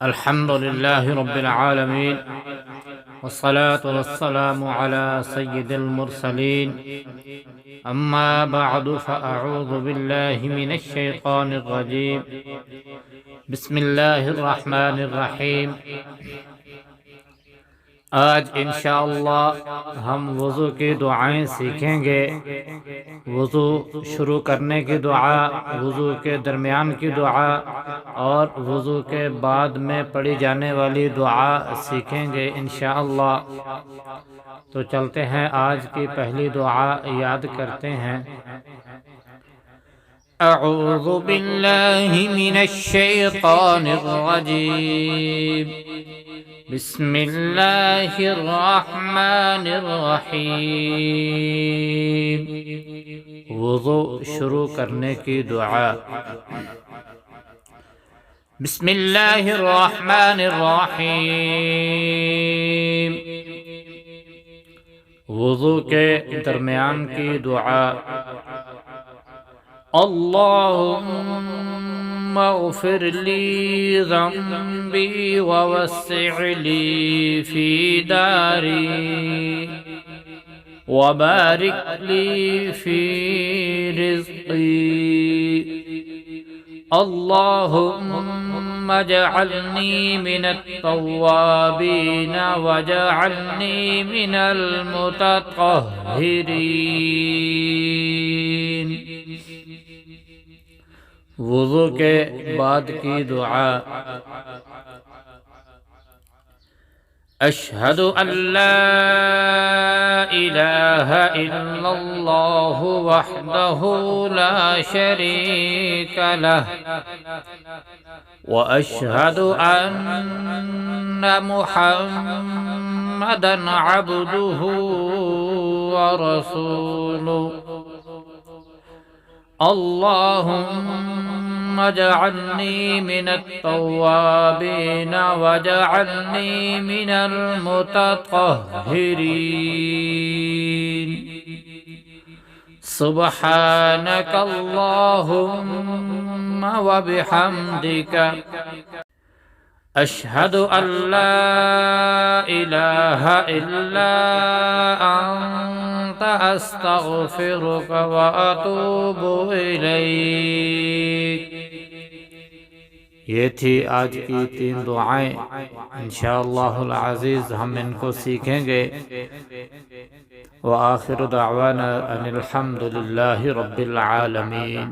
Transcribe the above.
अल्हम्दुलिल्लाहि रब्बिल आलमीन वस्सलातु वस्सलामु अला सय्यिदिल मुरसलीन अम्मा बअदु फ़अऊज़ु बिल्लाहि मिनश शैतानिर रजीम बिस्मिल्लाहिर रहमानिर रहीम। आज इंशाअल्लाह हम वज़ू की दुआएं सीखेंगे। वज़ू शुरू करने की दुआ, वज़ू के दरमियान की दुआ और वज़ू के बाद में पढ़ी जाने वाली दुआ सीखेंगे इंशाअल्लाह। तो चलते हैं, आज की पहली दुआ याद करते हैं। अऊज़ु बिल्लाहि मिनश शैतानिर रजीम बिस्मिल्लाहिर रहमानिर रहीम। वज़ू शुरू करने की दुआ। बिस्मिल्लाहिर रहमानिर रहीम। वज़ू के दरमियान की दुआ। अल्लाहुम्मा अग़फ़िर ली ज़ंबी ववस्सिअ ली फ़ी दारी वबारिक ली फ़ी रिज़क़ी। अल्लाहुम्मा जअलनी मिनत तव्वाबीन वजअलनी मिनल मुतत्तहिरीन। वज़ू के बाद की दुआ। अशहदु अल्ला इलाहा इल्लल्लाहु वहदहु ला शरीक लह व अशहदु अन्ना मुहम्मदन अब्दुहु व रसूलुहु। अल्लाहुम्मा जअलनी मिनत तव्वाबीन वजअलनी मिनल मुतत्तहिरीन। सुब्हानक अल्लाहुम्मा व बिहम्दिका अशहदु अल्ला इलाहा इल्ला अंत अस्तग़फिरुका व अतूबु इलैक। ये थी आज की 3 दुआएं। इंशाअल्लाहुल अज़ीज़ हम इनको सीखेंगे। व आखिरु दअवाना अनिल हम्दुलिल्लाहि रब्बिल आलमीन।